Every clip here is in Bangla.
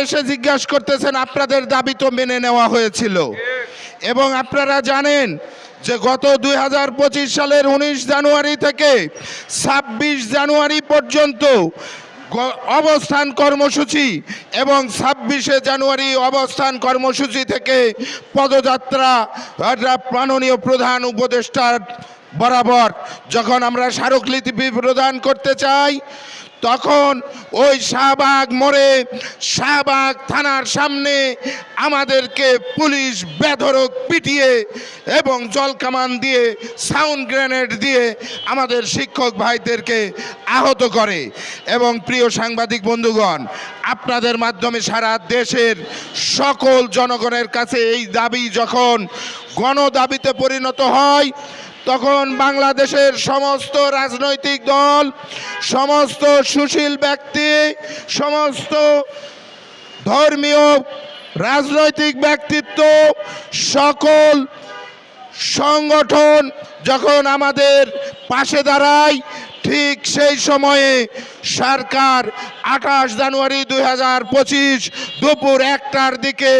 এসে জিজ্ঞাসা করতেছেন আপনাদের দাবি তো মেনে নেওয়া হয়েছিল। এবং আপনারা জানেন যে গত 2025 সালের 19 জানুয়ারি থেকে 26 জানুয়ারি পর্যন্ত অবস্থান কর্মসূচি এবং 26শে জানুয়ারি অবস্থান কর্মসূচি থেকে পদযাত্রা মাননীয় প্রধান উপদেষ্টার বরাবর যখন আমরা স্মারকলিপি প্রদান করতে চাই, তখন ওই শাহবাগ মোড়ে শাহবাগ থানার সামনে আমাদেরকে পুলিশ বেধড়ক পিটিয়ে এবং জলকামান দিয়ে সাউন্ড গ্রেনেড দিয়ে আমাদের শিক্ষক ভাইদেরকে আহত করে। এবং প্রিয় সাংবাদিক বন্ধুগণ, আপনাদের মাধ্যমে সারা দেশের সকল জনগণের কাছে এই দাবি যখন গণদাবিতে পরিণত হয়, তখন বাংলাদেশের সমস্ত রাজনৈতিক দল, সমস্ত সুশীল ব্যক্তি, সমস্ত ধর্মীয় রাজনৈতিক ব্যক্তিত্ব, সকল সংগঠন যখন আমাদের পাশে দাঁড়ায়, ঠিক সেই সময়ে সরকার 28 জানুয়ারি 2025 দুপুর 1টার দিকে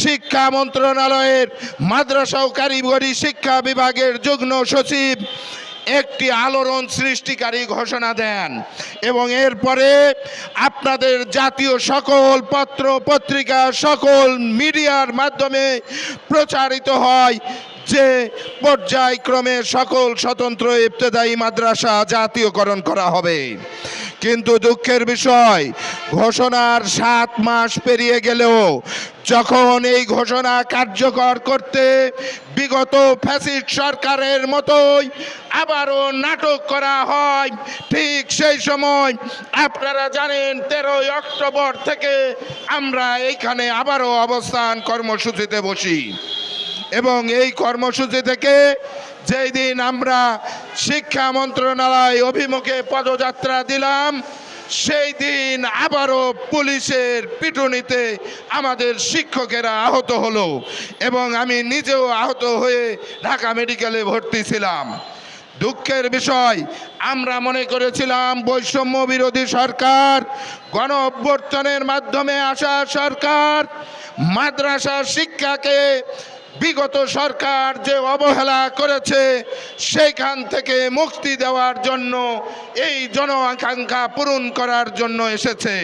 শিক্ষা মন্ত্রণালয়ের মাদ্রাসা ও কারিগরি শিক্ষা বিভাগের যুগ্ম সচিব একটি আলোড়ন সৃষ্টিকারী ঘোষণা দেন। এবং এরপরে আপনাদের জাতীয় সকল পত্র পত্রিকা, সকল মিডিয়ার মাধ্যমে প্রচারিত হয় যে পর্যায়ক্রমে সকল স্বতন্ত্র ইবতেদায়ী মাদ্রাসা জাতীয়করণ করা হবে। কিন্তু দুঃখের বিষয়, ঘোষণার 7 মাস পেরিয়ে গেলেও যখন এই ঘোষণা কার্যকর করতে বিগত ফ্যাসিস্ট সরকারের মতোই আবারও নাটক করা হয়, ঠিক সেই সময় আপনারা জানেন 13ই অক্টোবর থেকে আমরা এইখানে আবারও অবস্থান কর্মসূচিতে বসি। এবং এই কর্মসূচি থেকে যেই দিন আমরা শিক্ষা মন্ত্রণালয় অভিমুখে পদযাত্রা দিলাম, সেই দিন আবারও পুলিশের পিটুনিতে আমাদের শিক্ষকেরা আহত হলো এবং আমি নিজেও আহত হয়ে ঢাকা মেডিকেলে ভর্তি ছিলাম। দুঃখের বিষয়, আমরা মনে করেছিলাম বৈষম্য বিরোধী সরকার, গণ অভ্যুত্থানের মাধ্যমে আসা সরকার মাদ্রাসা শিক্ষাকে বিগত সরকার যে অবহেলা করেছে সেইখান থেকে মুক্তি দেওয়ার জন্য, এই জন আকাঙ্ক্ষা পূরণ করার জন্য এসেছে।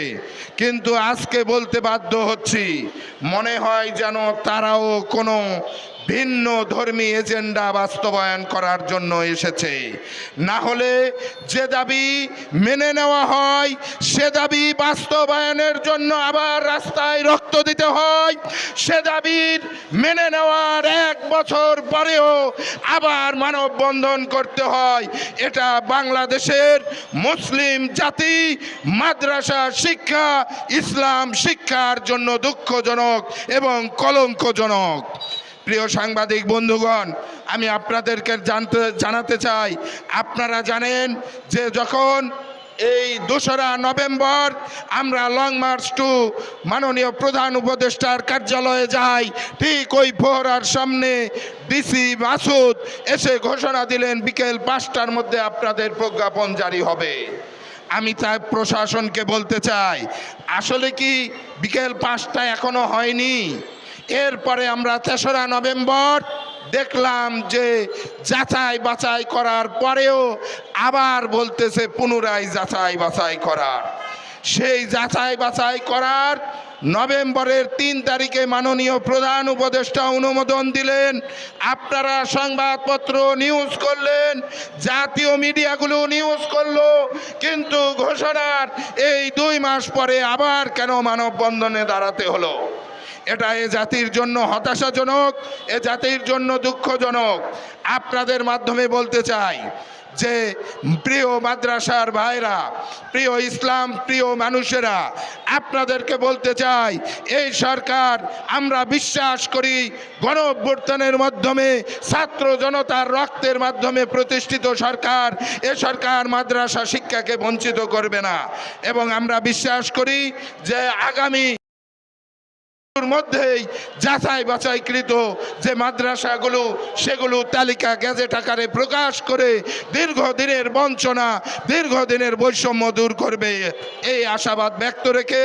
কিন্তু আজকে বলতে বাধ্য হচ্ছি, মনে হয় যেন তারাও কোনো ভিন্ন ধর্মী এজেন্ডা বাস্তবায়ন করার জন্য এসেছে। না হলে যে দাবি মেনে নেওয়া হয় সে দাবি বাস্তবায়নের জন্য আবার রাস্তায় রক্ত দিতে হয়। সে দাবির মেনে নেওয়ার 1 বছর পরেও আবার মানববন্ধন করতে হয়। এটা বাংলাদেশের মুসলিম জাতি মাদ্রাসা শিক্ষা, ইসলাম শিক্ষার জন্য দুঃখজনক এবং কলঙ্কজনক। প্রিয় সাংবাদিক বন্ধুগণ, আমি আপনাদেরকে জানাতে চাই, আপনারা জানেন যে যখন এই 2রা নভেম্বর আমরা লং মার্চ টু মাননীয় প্রধান উপদেষ্টার কার্যালয়ে যাই, ঠিক ওই ফোয়ারার সামনে ডিসি মাসুদ এসে ঘোষণা দিলেন বিকেল 5টার মধ্যে আপনাদের প্রজ্ঞাপন জারি হবে। আমি তাই প্রশাসনকে বলতে চাই, আসলে কি বিকেল 5টা এখনো হয়নি? এরপরে আমরা 3রা নভেম্বর দেখলাম যে যাচাই বাছাই করার পরেও আবার বলতেছে পুনরায় যাচাই বাছাই করার। সেই যাচাই বাছাই করার নভেম্বরের 3 তারিখে মাননীয় প্রধান উপদেষ্টা অনুমোদন দিলেন। আপনারা সংবাদপত্র নিউজ করলেন, জাতীয় মিডিয়াগুলো নিউজ করলো, কিন্তু ঘোষণার এই 2 মাস পরে আবার কেন মানববন্ধনে দাঁড়াতে হলো? এটা এ জাতির জন্য হতাশাজনক, এ জাতির জন্য দুঃখজনক। আপনাদের মাধ্যমে বলতে চাই যে প্রিয় মাদ্রাসার ভাইরা, প্রিয় ইসলাম প্রিয় মানুষেরা, আপনাদেরকে বলতে চাই, এই সরকার আমরা বিশ্বাস করি গণ অভ্যুত্থানের মাধ্যমে ছাত্র জনতার রক্তের মাধ্যমে প্রতিষ্ঠিত সরকার, এ সরকার মাদ্রাসা শিক্ষাকে বঞ্চিত করবে না। এবং আমরা বিশ্বাস করি যে আগামী মধ্যেই যাচাই বাছাইকৃত যে মাদ্রাসাগুলো সেগুলো তালিকা গেজেট আকারে প্রকাশ করে দীর্ঘদিনের বঞ্চনা, দীর্ঘদিনের বৈষম্য দূর করবে, এই আশাবাদ ব্যক্ত রেখে